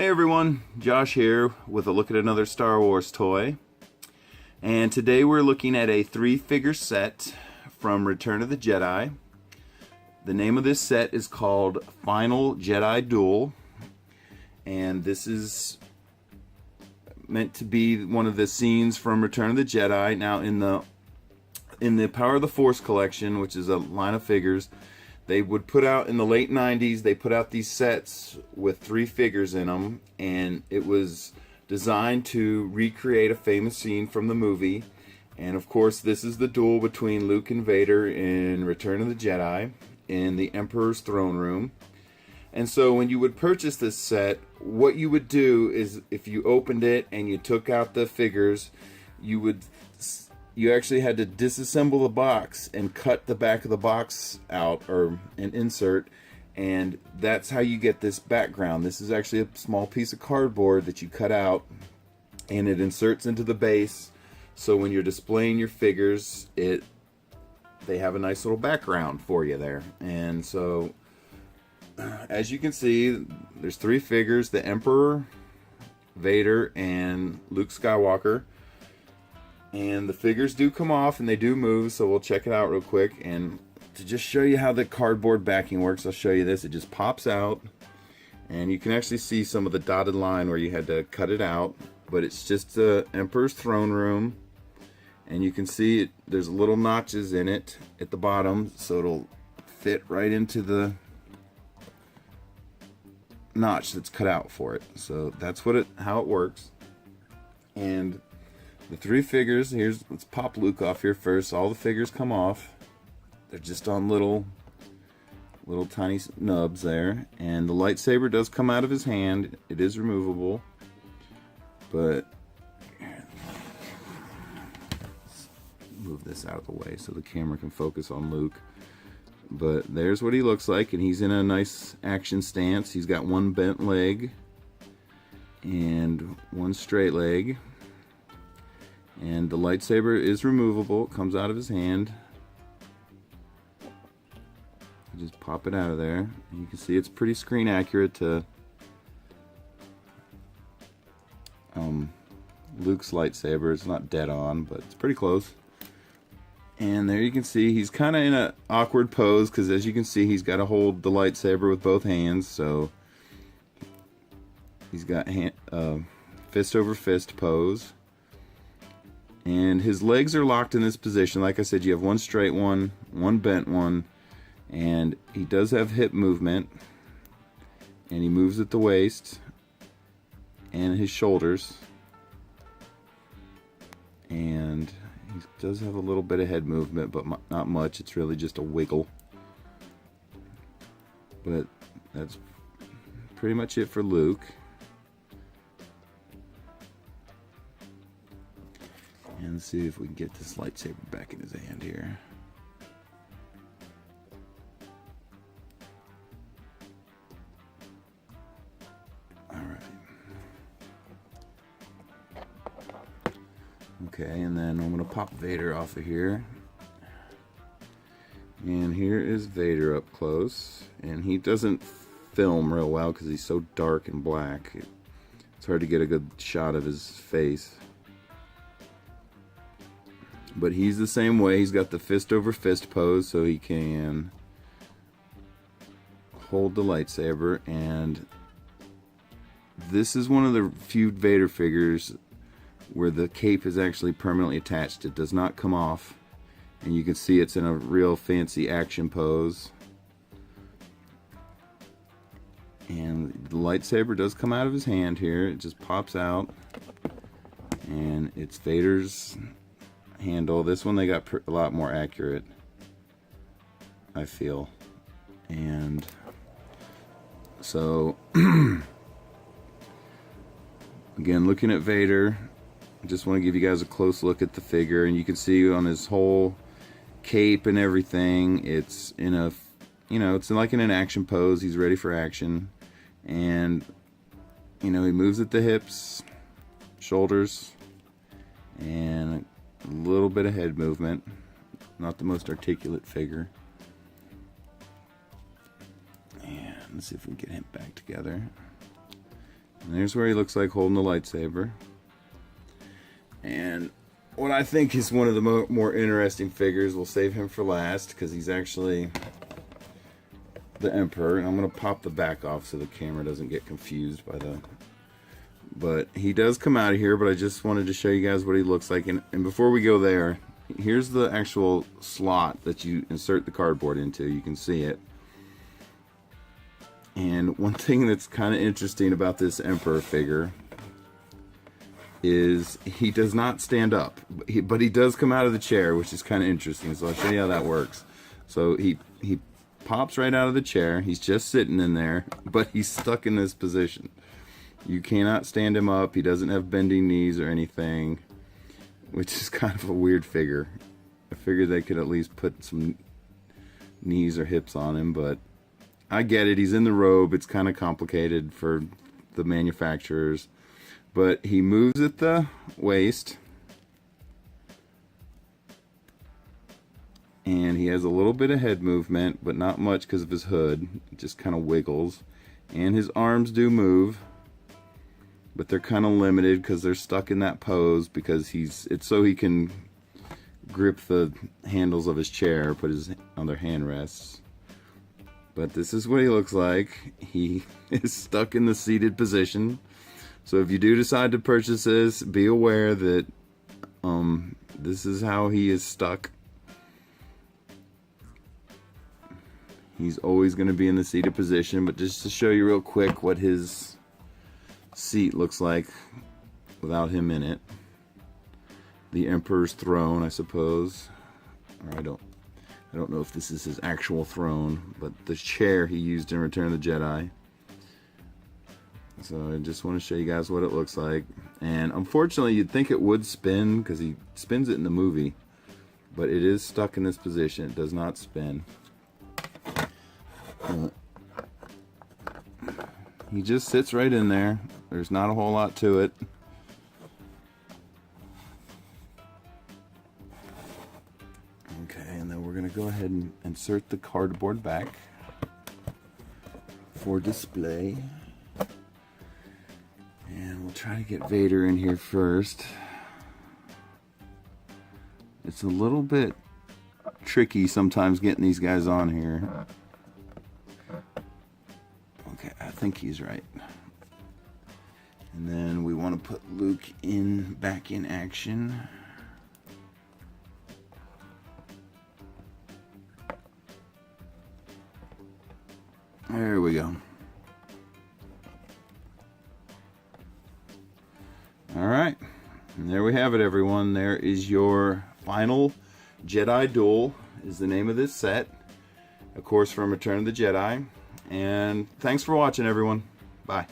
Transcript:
Hey everyone, Josh here with a look at another Star Wars toy. And today we're looking at a 3-figure set from Return of the Jedi. The name of this set is called Final Jedi Duel. And this is meant to be one of the scenes from Return of the Jedi. Now in the Power of the Force collection, which is a line of figures, they would put out in the late 90s, they put out these sets with 3 figures in them, and it was designed to recreate a famous scene from the movie. And of course, this is the duel between Luke and Vader in Return of the Jedi in the Emperor's throne room. And so when you would purchase this set, what you would do is if you opened it and you took out the figures, you actually had to disassemble the box and cut the back of the box out, or an insert, and that's how you get this background. This is actually a small piece of cardboard that you cut out, and it inserts into the base, so when you're displaying your figures, they have a nice little background for you there. And so as you can see, there's 3 figures: the Emperor, Vader, and Luke Skywalker. And the figures do come off and they do move, so we'll check it out real quick. And to just show you how the cardboard backing works, I'll show you this. It just pops out, and you can actually see some of the dotted line where you had to cut it out. But it's just the Emperor's throne room, and you can see there's little notches in it at the bottom, so it'll fit right into the notch that's cut out for it. So that's how it works. And the 3 figures, let's pop Luke off here first. All the figures come off. They're just on little tiny nubs there. And the lightsaber does come out of his hand. It is removable. But let's move this out of the way so the camera can focus on Luke. But there's what he looks like, and he's in a nice action stance. He's got one bent leg and one straight leg. And the lightsaber is removable. It comes out of his hand. Just pop it out of there. And you can see it's pretty screen accurate to Luke's lightsaber. It's not dead on, but it's pretty close. And there you can see he's kind of in an awkward pose, because as you can see, he's got to hold the lightsaber with both hands. So he's got fist over fist pose. And his legs are locked in this position. Like I said, you have one straight one, one bent one, and he does have hip movement, and he moves at the waist and his shoulders, and he does have a little bit of head movement, but not much. It's really just a wiggle. But that's pretty much it for Luke. And let's see if we can get this lightsaber back in his hand here. Alright. Okay, and then I'm going to pop Vader off of here. And here is Vader up close. And he doesn't film real well because he's so dark and black. It's hard to get a good shot of his face. But he's the same way. He's got the fist over fist pose, so he can hold the lightsaber. And this is one of the few Vader figures where the cape is actually permanently attached. It does not come off. And you can see it's in a real fancy action pose. And the lightsaber does come out of his hand here. It just pops out. And it's Vader's handle. This one they got a lot more accurate, I feel. And so again, looking at Vader, I just want to give you guys a close look at the figure, and you can see on his whole cape and everything, it's in a, it's like in an action pose. He's ready for action, and he moves at the hips, shoulders, and a little bit of head movement. Not the most articulate figure. And let's see if we can get him back together. And there's where he looks like holding the lightsaber. And what I think is one of the more interesting figures, we'll save him for last because he's actually the Emperor. And I'm going to pop the back off so the camera doesn't get confused by the... But he does come out of here, but I just wanted to show you guys what he looks like. And before we go there, here's the actual slot that you insert the cardboard into. You can see it. And one thing that's kind of interesting about this Emperor figure is he does not stand up, but he does come out of the chair, which is kind of interesting. So I'll show you how that works. So he pops right out of the chair. He's just sitting in there, but he's stuck in this position. You cannot stand him up. He doesn't have bending knees or anything, which is kind of a weird figure. I figured they could at least put some knees or hips on him, but I get it. He's in the robe. It's kind of complicated for the manufacturers, but he moves at the waist, and he has a little bit of head movement, but not much because of his hood. It just kind of wiggles, and his arms do move, but they're kind of limited because they're stuck in that pose because it's so he can grip the handles of his chair, put his other hand rests. But this is what he looks like. He is stuck in the seated position. So if you do decide to purchase this, be aware that this is how he is stuck. He's always going to be in the seated position, but just to show you real quick what his seat looks like without him in it. The Emperor's throne, I suppose. Or I don't know if this is his actual throne, but the chair he used in Return of the Jedi. So I just want to show you guys what it looks like. And unfortunately, you'd think it would spin because he spins it in the movie, but it is stuck in this position. It does not spin. He just sits right in there. There's not a whole lot to it. Okay, and then we're going to go ahead and insert the cardboard back for display. And we'll try to get Vader in here first. It's a little bit tricky sometimes getting these guys on here. Okay, I think he's right. And then we want to put Luke back in action. There we go. Alright, and there we have it, everyone. There is your final Jedi Duel, is the name of this set. Of course, from Return of the Jedi. And thanks for watching, everyone. Bye.